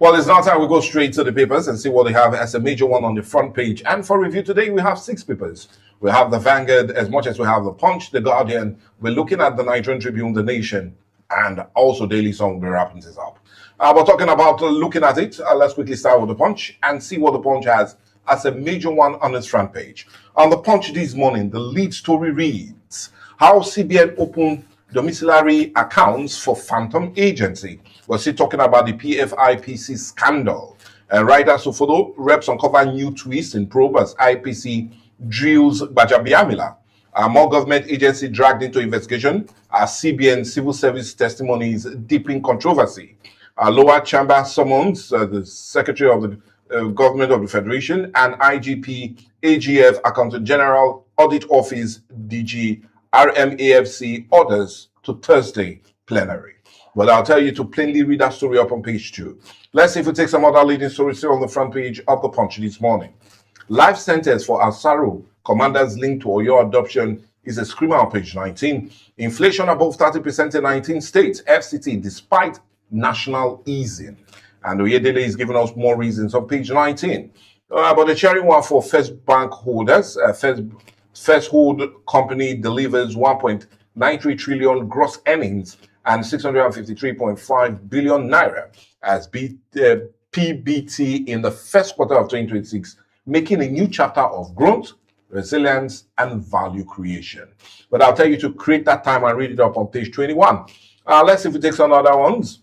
Well, it's now time we go straight to the papers and see what they have as a major one on the front page. And for review today, we have 6 papers. We have the Vanguard as much as we have the Punch, the Guardian. We're looking at the Nigerian Tribune, the Nation, and also Dailies will be wrapping this up. We're talking about looking at it. Let's quickly start with the Punch and see what the Punch has as a major one on its front page. On the Punch this morning, the lead story reads, how CBN opened domiciliary accounts for phantom agency. We're still talking about the PFIPC scandal. Writers to follow, reps uncover new twists in probe as IPC drills Bajabiamila. More government agency dragged into investigation as CBN civil service testimonies deepening controversy. Lower chamber summons the Secretary of the Government of the Federation and IGP, AGF, Accountant General, Audit Office, DG, RMAFC orders to Thursday plenary. But I'll tell you to plainly read that story up on page 2. Let's see if we take some other leading stories still on the front page of the Punch this morning. Life sentence for Asaro commanders linked to Oyo adoption is a screamer on page 19. Inflation above 30% in 19 states, FCT, despite national easing. And Oyedele is giving us more reasons on page 19. But the cherry one for First Bank holders, First Hold Company delivers 1.93 trillion gross earnings and 653.5 billion naira as PBT in the first quarter of 2026, making a new chapter of growth, resilience, and value creation. But I'll tell you to create that time and read it up on page 21. Let's see if we take some other ones.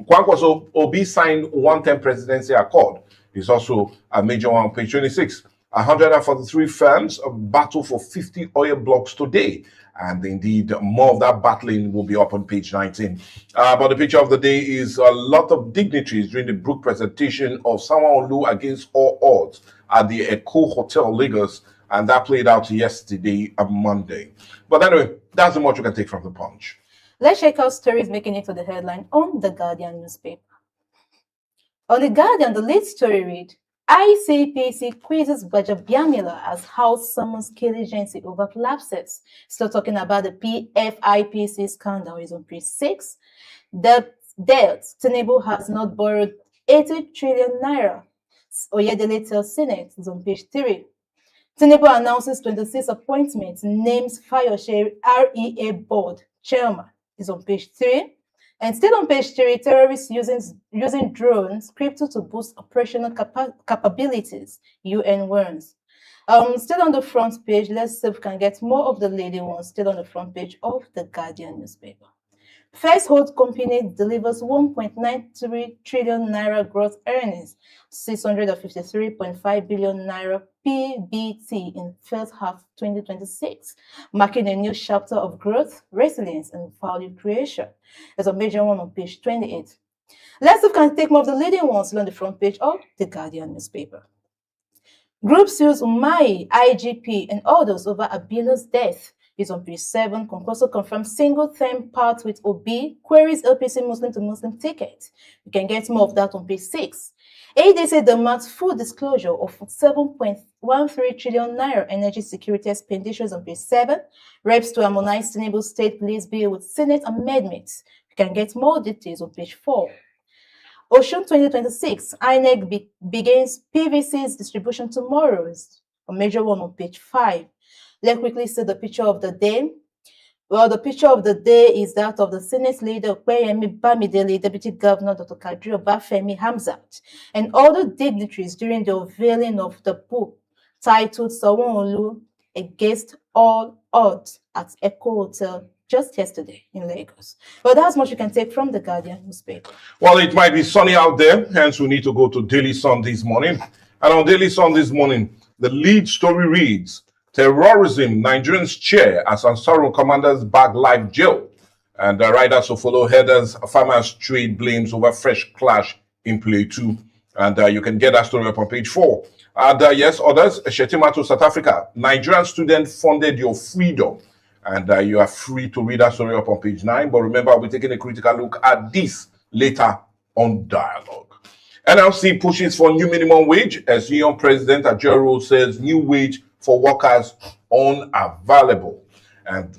Kwankwaso Obi signed 110 presidency accord. It's also a major one on page 26. 143 firms battle for 50 oil blocks today. And indeed, more of that battling will be up on page 19. But the picture of the day is a lot of dignitaries during the book presentation of Sanwo-Olu against all odds at the Echo Hotel, Lagos. And that played out yesterday, Monday. But anyway, that's the much you can take from the Punch. Let's check out stories making it to the headline on the Guardian newspaper. On the Guardian, the lead story read, ICPC quizzes Bajabiamila as house summons kill agency over lapses. Still talking about the PFIPC scandal is on page 6. The debt, Tinubu has not borrowed 80 trillion naira. Oyedele tells Senate is on page 3. Tinubu announces 26 appointments, names Fayose REA board chairman is on page 3. And still on page 3, terrorists using drones, crypto to boost operational capabilities, UN warns. Still on the front page, let's see if we can get more of the leading ones still on the front page of the Guardian newspaper. First Hold Company delivers 1.93 trillion naira gross earnings, 653.5 billion naira PBT in first half 2026, marking a new chapter of growth, resilience, and value creation. There's a major one on page 28. Let's see if we can take more of the leading ones on the front page of the Guardian newspaper. Group sues Umahi, IGP, and others over Abilo's death is on page 7. Also confirms single-term path with OB, queries LPC Muslim to Muslim ticket. You can get more of that on page 6. ADC demands full disclosure of 7.13 trillion naira energy security expenditures on page 7. Reps to harmonize Tinubu state police bill with Senate amendments. You can get more details on page 4. Oshun 2026, INEC begins PVC's distribution tomorrow. Is a major one on page 5. Let's quickly see the picture of the day. Well, the picture of the day is that of the Senate leader, Kweyemi Bamidele, Deputy Governor Dr. Kadri Obafemi Hamzat, and other dignitaries during the unveiling of the book titled Sanwo-Olu Against All Odds at Echo Hotel just yesterday in Lagos. Well, that's much you can take from the Guardian newspaper. Well, it might be sunny out there, hence we need to go to Daily Sun this morning. And on Daily Sun this morning, the lead story reads, terrorism, Nigerians cheer as Ansaro commanders bag live jail. And the riders who follow headers, farmers trade blames over fresh clash in Plateau. And you can get that story up on page 4. And yes, others, Shetima to South Africa. Nigerian student funded your freedom. And you are free to read that story up on page 9. But remember, we're taking a critical look at this later on Dialogue. NLC pushes for new minimum wage as Union President Ajero says new wage for workers unavailable.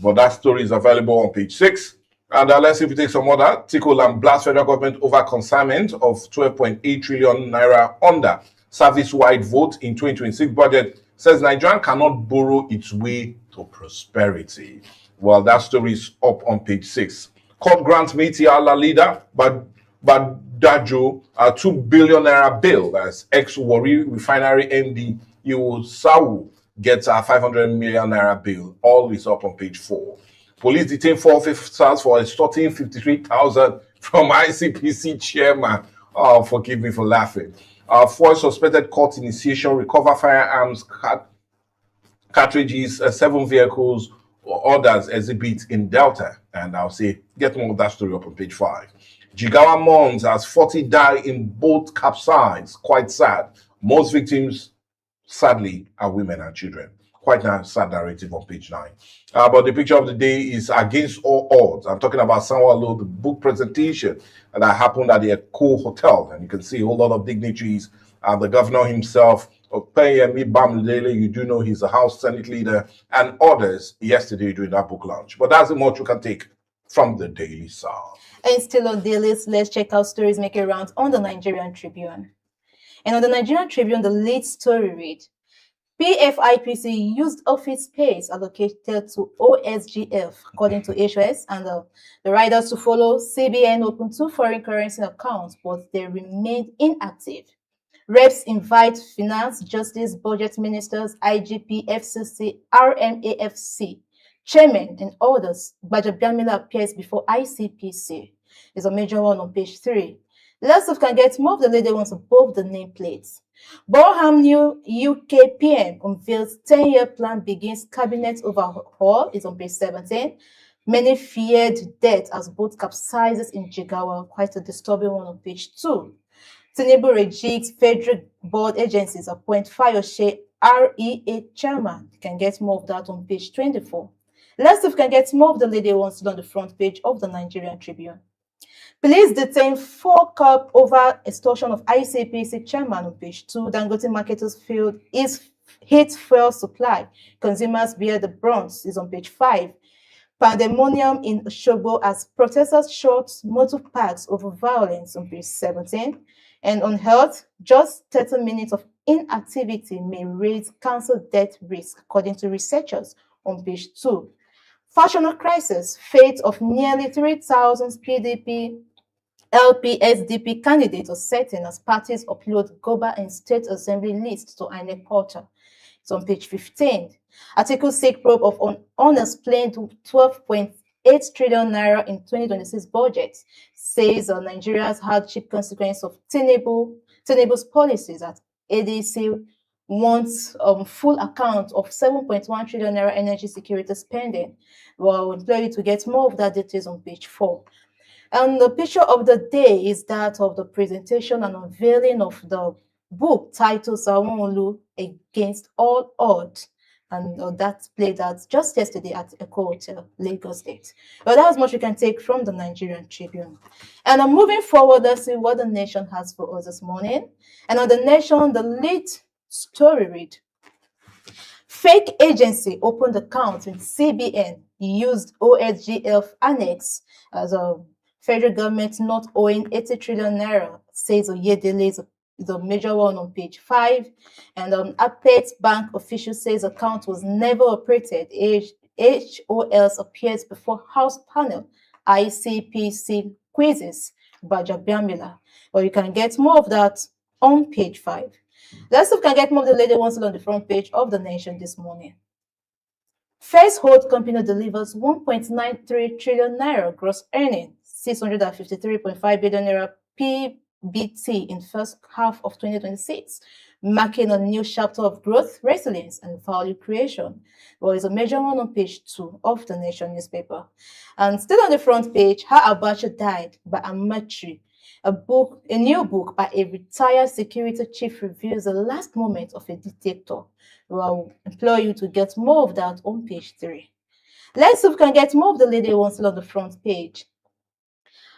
But that story is available on page 6. And let's see if we take some other. Tickle and blast federal government over consignment of 12.8 trillion naira under service-wide vote in 2026 budget. Says Nigeria cannot borrow its way to prosperity. Well, that story is up on page 6. Court grants Metis Allah leader, but Dajo a 2 billion naira bail as ex-Warri refinery MD Sawu gets a 500 million naira bail. All is up on page 4. Police detain 4 officers for extorting 53,000 from ICPC chairman. Oh, forgive me for laughing. 4 suspected court initiation, recover firearms, cartridges, 7 vehicles, or others exhibit in Delta. And I'll say, get more of that story up on page 5. Jigawa mourns as 40 die in boat capsize. Quite sad. Most victims, sadly, are women and children. Quite a sad narrative on page 9. But the picture of the day is against all odds. I'm talking about Sanwo-Olu, the book presentation that happened at the Echo Hotel. And you can see a whole lot of dignitaries. The governor himself, Opeyemi Bamidele, you do know he's a House Senate leader, and others yesterday during that book launch. But that's the much you can take from the Daily South. And still on Dailies, let's check out stories making rounds on the Nigerian Tribune. And on the Nigerian Tribune, the lead story read, PFIPC used office space allocated to OSGF, according to HOS, and the riders to follow. CBN opened 2 foreign currency accounts, but they remained inactive. Reps invite finance, justice, budget ministers, IGP, FCC, RMAFC, chairman, and others. Gbajabiamila appears before ICPC. Is a major one on page 3. Lots of can get more of the lady ones above the nameplates. Borham new UK PM unveils 10-year plan begins cabinet overhaul is on page 17. Many feared death as boat capsizes in Jigawa. Quite a disturbing one on page 2. Tinubu rejigs federal board agencies appoint Fayose REA chairman. You can get more of that on page 24. Let's see if we can get more of the lady ones on the front page of the Nigerian Tribune. Police detain 4 cops over extortion of ICPC chairman on page 2. Dangote marketers field is hit fuel supply. Consumers bear the brunt is on page 5. Pandemonium in Osogbo as protesters shot motor parks over violence on page 17. And on health, just 30 minutes of inactivity may raise cancer death risk, according to researchers on page 2. Fashional crisis, fate of nearly 3,000 PDP LPSDP candidates are certain as parties upload GOBA and State Assembly lists to INEC portal. It's on page 15. Article 6 probe of unexplained 12.8 trillion naira in 2026 budget says Nigeria's hardship consequence of Tinubu's policies at ADC wants full account of 7.1 trillion naira energy security spending. Well, we'll employ you to get more of that details on page 4. And the picture of the day is that of the presentation and unveiling of the book titled Sanwo-Olu Against All Odds. And that played out just yesterday at Echo Hotel, Lagos State. Well, that's much we can take from the Nigerian Tribune. And moving forward, let's see what the Nation has for us this morning. And on the Nation, the lead story read, fake agency opened account in CBN, used OSGF annex as a federal government not owing 80 trillion naira, says Oyedele is a major one on page 5. And Apex Bank official says account was never operated. HOLs appears before House panel. ICPC quizzes Gbajabiamila. Well, you can get more of that on page 5. Let's see if we can get more of the lady ones on the front page of the Nation this morning. First hold company delivers 1.93 trillion naira gross earning, 653.5 billion naira PBT in first half of 2026, marking a new chapter of growth, resilience, and value creation. Well, it's a major one on page 2 of the Nation newspaper. And still on the front page, How Abacha Died by Amatri, a new book by a retired security chief reveals the last moment of a dictator. We'll employ you to get more of that on page 3. Let's see if we can get more of the lady ones on the front page.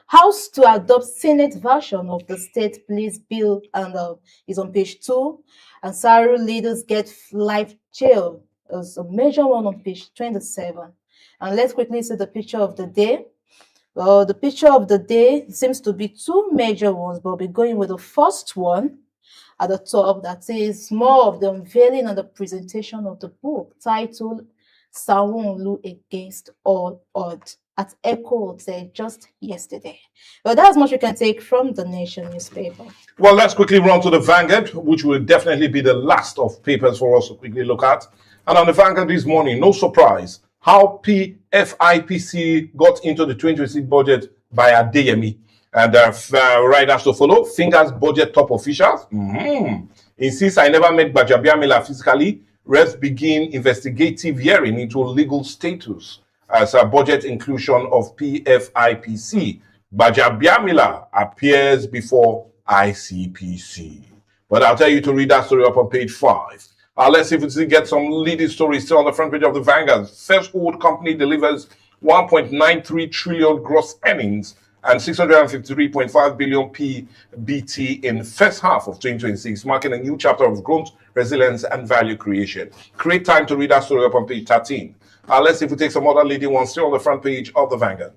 House to adopt Senate version of the state police bill and is on page 2. And Saru leaders get life jail as a major one on page 27. And let's quickly see the picture of the day. Well, the picture of the day seems to be two major ones, but we'll be going with the first one at the top that is more of the unveiling and the presentation of the book titled Sanwo-Olu Against All Odds at Echo Hotel just yesterday. Well, that's much you can take from the Nation newspaper. Well, let's quickly run to the Vanguard, which will definitely be the last of papers for us to quickly look at. And on the Vanguard this morning, no surprise, how PFIPC got into the 2026 budget by Adeyemi. And right as to follow, Fingers budget top officials. Insists I never met Gbajabiamila physically. Reps begin investigative hearing into legal status as a budget inclusion of PFIPC. Gbajabiamila appears before ICPC. But I'll tell you to read that story up on page 5. Let's see if we can get some leading stories still on the front page of the Vanguard. First old company delivers 1.93 trillion gross earnings and 653.5 billion PBT in first half of 2026, marking a new chapter of growth, resilience, and value creation. Create time to read that story up on page 13. Let's see if we take some other leading ones still on the front page of the Vanguard.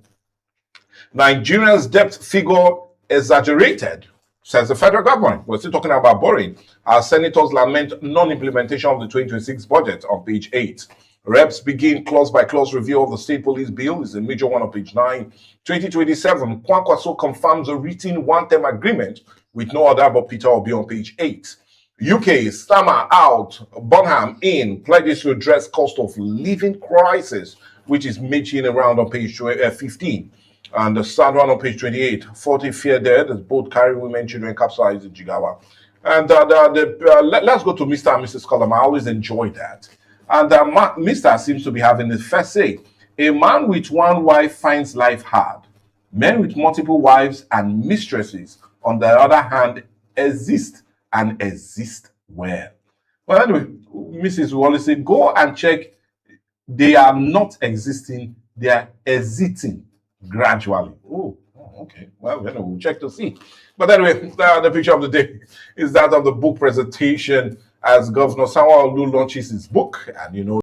Nigeria's debt figure exaggerated, says the federal government. We're still talking about borrowing. Our senators lament non-implementation of the 2026 budget on page 8. Reps begin clause-by-clause review of the state police bill is a major one on page 9. 2027, Kwankwaso confirms a written one-term agreement with no other but Peter Obi on page 8. UK, Stammer out, Bonham in, pledges to address cost of living crisis, which is making around on page 15. And the sad one on page 28, 40 fear dead as both carry women, children capsized in Jigawa. And let's go to Mr. and Mrs. Column. I always enjoy that. And Mr. seems to be having the first say. A man with one wife finds life hard. Men with multiple wives and mistresses, on the other hand, exist and exist well. Well, anyway, Mrs. will always say, go and check. They are not existing, they are exiting gradually. Oh, okay. Well, we'll check to see. But anyway, the picture of the day is that of the book presentation as Governor Sanwo-Olu launches his book. And you know,